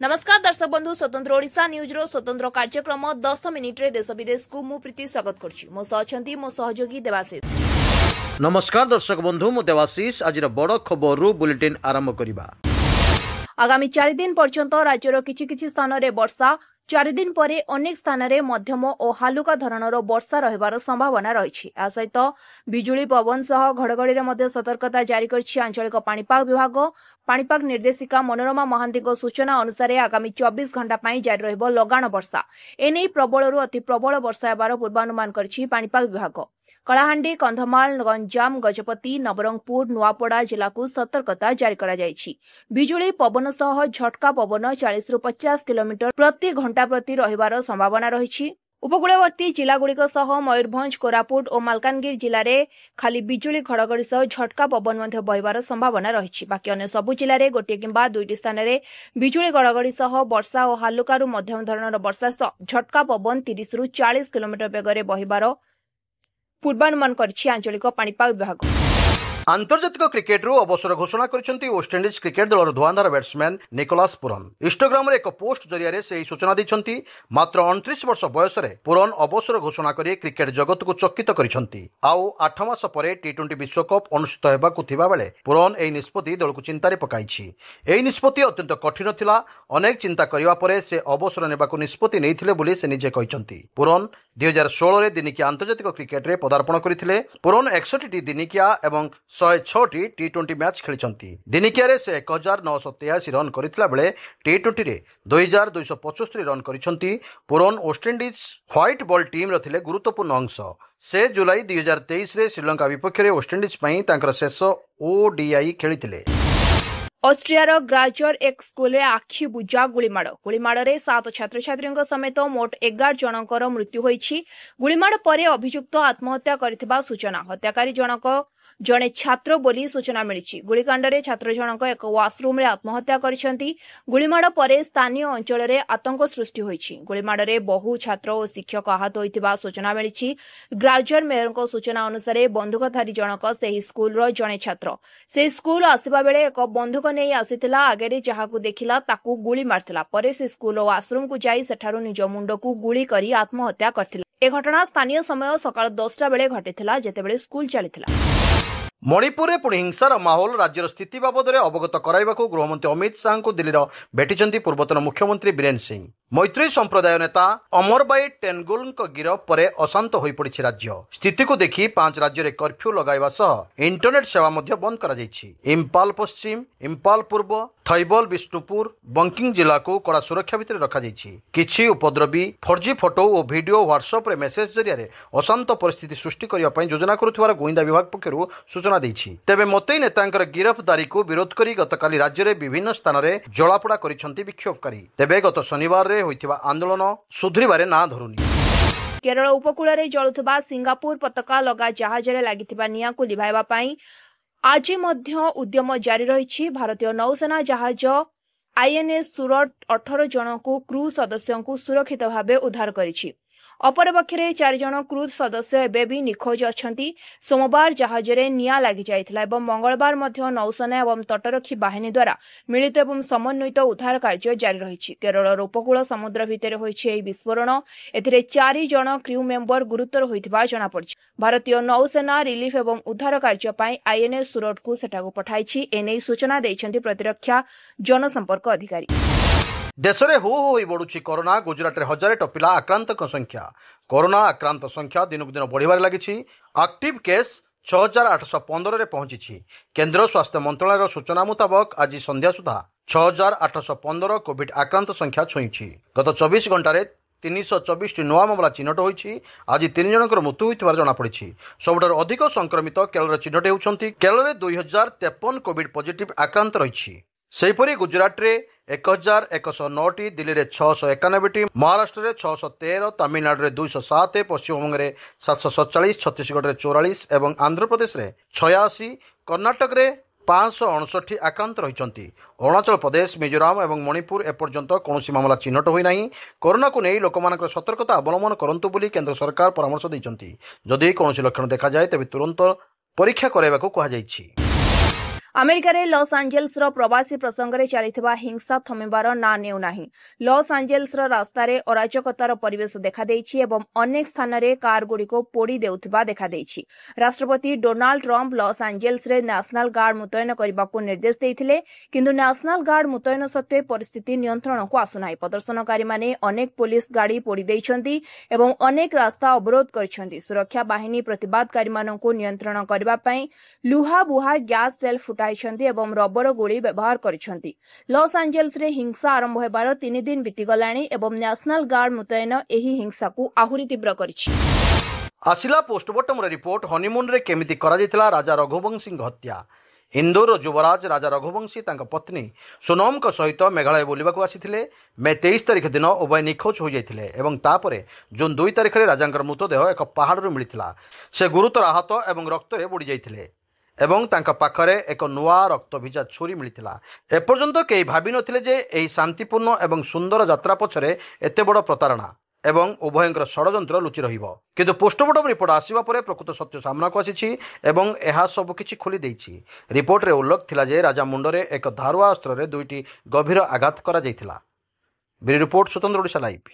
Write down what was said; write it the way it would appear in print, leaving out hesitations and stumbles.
नमस्कार दर्शक बंधु स्वतंत्र ओडिशा न्यूज रो स्वतंत्र कार्यक्रम 10 मिनिट रे देश विदेश को मु प्रीति स्वागत करछि। मो सहचंती मो सहयोगी देवाशीष। नमस्कार दर्शक बंधु मु देवाशीष। आज बड़ खबर बुलेटिन आरंभ करिबा। आगामी 4 दिन पर्यंत राज्यर किछि स्थान रे वर्षा, 4 दिन परे अनेक स्थान रे मध्यम और हालुका धरणर वर्षा रहिबार संभावना रहिछि। आ सहित बिजुली पवन सह घड़घड़ी रे सतर्कता जारी करछि आंचलिक पाणीपाग विभाग। पाणीपाग निर्देशिका मनोरमा महांती सूचना अनुसार आगामी 24 घंटा पाई जारी रहिबो लगाण वर्षा। एने प्रबलरू अति प्रबल वर्षा हेबार पूर्वानुमान करछि पाणीपाग विभाग। कलाहांडी, कंधमाल, गंजाम, गजपति, नवरंगपुर, नुआपड़ा जिला को सतर्कता जारी करा जायछि। बिजुली पवन सह झटका पवन 40 रु 50 किलोमीटर प्रति घंटा प्रति रहिबार संभावना रहिछि। उपकूलवर्ती जिलागुड़िक सह मयूरभंज, कोरापुट और मालकानगिरी जिले में खाली बिजुली घड़घड़ी सह झटका पवन बहिबार संभावना रही। बाकी अन्य सबु जिले में गोटे किंबा दुईटी स्थान में बिजुली घड़घड़ी सह वर्षा और हालुकारु मध्यम धरणर वर्षा सह झटका पवन 30 रु 40 किलोमीटर बेगर बहिबार पूर्वानुमान करछि आंचलिक पाणीपाग विभाग। आंतर्जातिक क्रिकेट अवसर घोषणा करछंती वेस्टइंडिज क्रिकेट दलर धुआंधार बैट्समैन निकोलास पुरन। इंस्टाग्राम रे एक पोस्ट जरिया से सूचना दैछंती। मात्र 29 वर्ष बयस रे पुरन अवसर घोषणा करी क्रिकेट जगत को चकित करिछंती। आउ 8 मास परे टी20 विश्वकप अनुष्ठित हेबाकु थिबा बेले पुरन एई निष्पत्ति दल को चिंतारे पकाइछि। एई निष्पत्ति अत्यंत कठिन थिला। अनेक चिंता करिवा परे से अवसर नेबाकु निष्पत्ति नेइथिले बोली से निजे कहिछंती। पुरन 2016 रे दिनिकिया आंतर्जातिक क्रिकेट रे पदार्पण करिथिले। पुरन 61 टी दिनिकिया एवं 106 टी20 मैच खेली। दिनिकिया से 1983 रन करथिला बेले टी20 रे 2275 रन करिसंती। पुरन वेस्टइंडिज व्हाइट बॉल टीम रथिले गुरुत्वपूर्ण अंश। से जुलाई 2023 रे श्रीलंका विपक्ष रे वेस्टइंडिज पई तांकर शेष ओडीआई खेलिथिले। ऑस्ट्रियार ग्राजर एक स्कूल रे आखि बुझा गुलीमाड़ रे 7 छात्र छात्री समेत मोट 11 जनकर मृत्यु होईछि। गुलीमाड़ परे अभियुक्त आत्महत्या करथिबा सूचना। हत्याकारी जनक जड़े छात्र बोली सूचना मिली। गुलिकांड रे छात्र जनक एक वाशरूम रे आत्महत्या करिसेंती। गुलीमाड़ परे स्थानीय अंचल रे आतंक सृष्टि होईछि। गुलीमाड़ रे बहु छात्र और शिक्षक आहत होइतिबा सूचना मिली। ग्राजर मेयर को सूचना अनुसार बंदूकधारी जनक सेही स्कूल रो जड़े छात्र से स्कूल आसिबा बेले एक बंदूक नहीं आसीथिला। आगे जहाकू देखिला ताकू गुली मारथिला। परे से स्कूल वाशरूम को जाई सेठारु निज मुंड को गुली करी आत्महत्या करथिला। ए घटना स्थानीय समय सकाळ 10टा बेले घटिथिला जेतेबेले स्कूल चलिथिला। मणिपुर में पुणी हिंसार माहौल राज्यर स्थिति बाबद में अवगत कराइबाकू गृहमंत्री अमित शाह को दिल्ली भेटिଛନ୍ତି पूर्वतन मुख्यमंत्री बीरेन सिंह। मैत्री संप्रदाय नेता अमरबाई टेनगुल गिरफ पर अशांत हो पड़ी राज्य। स्थिति को देखि 5 राज्य में कर्फ्यू लगाइबा सह इंटरनेट सेवा बंद करा जायछि। इम्फाल पश्चिम, इम्फाल पूर्व, थैबल, विष्णुपुर, बंकिंग जिला को कड़ा सुरक्षा भितर रखा जायछि। किछि उपद्रवी फर्जी फोटो और वीडियो व्हाट्सएप रे मेसेज जरिया अशांत परिस्थिति सृष्टि करने योजना करुथिबार गोइंदा विभाग पक्षरु सूचना दैछि। तेबे मतई नेतांकर गिरफ्तारी को विरोध करी गतकाली राज्य रे विभिन्न स्थान रे जलापोड़ा करिसंती विक्षोभकारी। तेबे गत शनिवार रे होइथिबा आंदोलन सुधरिबारे ना धरुनी। केरल उपकूल रे जळुथिबा सिंगापुर पताका लगा जहाज रे लागिथिबा निया को लिभाइबा पई आज मध्य उद्यम जारी रहिछि। भारतीय नौसेना जहाज आईएनएस सूरत 18 जन को क्रू सदस्यों को सुरक्षित भाव उद्धार करिछि। अपरपक्षे 4 जन क्रू सदस्य एबे भी निखोज अछंती। सोमवार जहाज रे निया लागि जाइथिला एवं मंगलवार मध्य नौसेना एवं तटरक्षी बाहिनी द्वारा मिलित एवं समन्वित उद्धार कार्य जारी रहिछि। केरल उपकूल समुद्र भितर होइछि एही विस्फोरण। एथिरे 4 जन क्रू मेंबर गुरुतर होइथिबा जणा पड़छि। भारतीय नौसेना रिलीफ एवं उद्धार कार्य पई आईएनएस सूरत को सेठाको पठाइछि। एनै सूचना दैछंती प्रतिरक्षा जनसंपर्क अधिकारी। देश में हो बढ़ुची कोरोना। गुजरात रे 1000 टपिला आक्रांत संख्या। कोरोना आक्रांत संख्या दिनकु दिन बढ़िबार लागिछि। एक्टिव केस 6815 रे पहुंची। केंद्र स्वास्थ्य मंत्रालय सूचना मुताबक आज संध्या सुधा 6815 कोविड आक्रांत संख्या छुईछि। गत 24 घंटे 324 नुआ मामला चिन्हट होईछि। आज 3 जनकर मृत्यु होइथिबार जणा पड़िछि। सबुठारु अधिक संक्रमित केरल चिन्हट होउछंती। केरल रे 2053 कोविड पॉजिटिव आक्रांत रहिछि। सेहीपरि गुजरात रे 1109, दिल्ली रे 691, महाराष्ट्र रे 613, तमिलनाडु रे 207, पश्चिमबंग रे 747, छत्तीसगढ़ रे 44 एवं आंध्र प्रदेश रे 86, कर्नाटक रे 559 आक्रांत रहिଛନ୍ତି। अरुणाचल प्रदेश, मिजोराम एवं मणिपुर एपर्यंत कौनसी मामला चिन्हट होई नाही। कोरोना को नहीं लोकमानकर सतर्कता अवलंबन करंतु बोली केंद्र सरकार परामर्श दैଛନ୍ତି। जदि कौनसी लक्षण देखा जाए तेबे तुरंत परीक्षा कराइबाकू कहा जायछि। ଆମେରିକାରେ ଲସ୍ ଆଞ୍ଜେଲ୍ସର ପ୍ରବାସୀ ପ୍ରସଙ୍ଗରେ ଚାଲିଥିବା ହିଂସା ଥମିବାର ନାଁ ନେଉନାହିଁ। ଲସ୍ ଆଞ୍ଜେଲ୍ସର ରାସ୍ତାରେ ଅରାଜକତାର ପରିବେଶ ଦେଖାଦେଇଛି ଏବଂ ଅନେକ ସ୍ଥାନରେ କାରଗୁଡ଼ିକୁ ପୋଡ଼ି ଦେଉଥିବା ଦେଖାଦେଇଛି। ରାଷ୍ଟ୍ରପତି ଡୋନାଲ୍ଡ ଟ୍ରମ୍ପ ଲସ୍ ଆଞ୍ଜେଲ୍ସରେ ନ୍ୟାସନାଲ୍ ଗାର୍ଡ ମୁତୟନ କରିବାକୁ ନିର୍ଦ୍ଦେଶ ଦେଇଥିଲେ, କିନ୍ତୁ ନ୍ୟାସନାଲ୍ ଗାର୍ଡ ମୁତୟନ ସତ୍ତ୍ୱେ ପରିସ୍ଥିତି ନିୟନ୍ତ୍ରଣକୁ ଆସୁନାହିଁ। ପ୍ରଦର୍ଶନକାରୀମାନେ ଅନେକ ପୋଲିସ ଗାଡ଼ି ପୋଡ଼ି ଦେଇଛନ୍ତି ଏବଂ ଅନେକ ରାସ୍ତା ଅବରୋଧ କରିଛନ୍ତି। ସୁରକ୍ଷା ବାହିନୀ ପ୍ରତିବାଦକାରୀମାନଙ୍କୁ ନିୟନ୍ତ୍ରଣ କରିବା ପାଇଁ ଲୁହାବୁହା ଗ୍ୟାସ୍ ସେଲ୍ ଫୁଟାଇଛନ୍ତି ଏବଂ ରବର ଗୋଳି ବ୍ୟବହାର କରିଛନ୍ତି। ଲସ୍ ଆଞ୍ଜେଲ୍ସରେ ହିଂସା ଆରମ୍ଭ ହେବାର 3 ଦିନ ବିତିଗଲାଣି ଏବଂ ନ୍ୟାସନାଲ୍ ଗାର୍ଡ ମୁତୟନ ଏହି ହିଂସାକୁ ଆହୁରି ତୀବ୍ର କରିଛି। ଆସିଲା ପୋଷ୍ଟମର୍ଟମ ରିପୋର୍ଟ ହନିମୁନରେ କେମିତି କରାଯାଇଥିଲା ରାଜା ରଘୁବଂଶୀଙ୍କ ହତ୍ୟା। ଇନ୍ଦୋରର ଯୁବରାଜ ରାଜା ରଘୁବଂଶୀ ତାଙ୍କ ପତ୍ନୀ ସୋନମଙ୍କ ସହିତ ମେଘାଳୟ ବୁଲିବାକୁ ଆସିଥିଲେ। ମେ 23 ତାରିଖ ଦିନ ଉଭୟ ନିଖୋଜ ହୋଇଯାଇଥିଲେ ଏବଂ ତାପରେ ଜୁନ୍ 2 ତାରିଖରେ ରାଜାଙ୍କର ମୃତଦେହ ଏକ ପାହାଡ଼ରୁ ମିଳିଥିଲା। ସେ ଗୁରୁତର ଆହତ ଏବଂ ରକ୍ତରେ ବୁଡ଼ି ଯାଇଥିଲେ ଏବଂ ତାଙ୍କ ପାଖରେ ଏକ ନୂଆ ରକ୍ତଭିଜା ଛୁରୀ ମିଳିଥିଲା। ଏପର୍ଯ୍ୟନ୍ତ କେହି ଭାବିନଥିଲେ ଯେ ଏହି ଶାନ୍ତିପୂର୍ଣ୍ଣ ଏବଂ ସୁନ୍ଦର ଯାତ୍ରା ପଛରେ ଏତେ ବଡ଼ ପ୍ରତାରଣା ଏବଂ ଉଭୟଙ୍କର ଷଡ଼ଯନ୍ତ୍ର ଲୁଚି ରହିବ। କିନ୍ତୁ ପୋଷ୍ଟମର୍ଟମ ରିପୋର୍ଟ ଆସିବା ପରେ ପ୍ରକୃତ ସତ୍ୟ ସାମ୍ନାକୁ ଆସିଛି ଏବଂ ଏହା ସବୁକିଛି ଖୋଲି ଦେଇଛି। ରିପୋର୍ଟରେ ଉଲ୍ଲେଖ ଥିଲା ଯେ ରାଜା ମୁଣ୍ଡରେ ଏକ ଧାରୁଆ ଅସ୍ତ୍ରରେ 2ଟି ଗଭୀର ଆଘାତ କରାଯାଇଥିଲା। ବ୍ୟୁରୋ ରିପୋର୍ଟ, ସ୍ୱତନ୍ତ୍ର ଓଡ଼ିଶା ଲାଇଭ୍।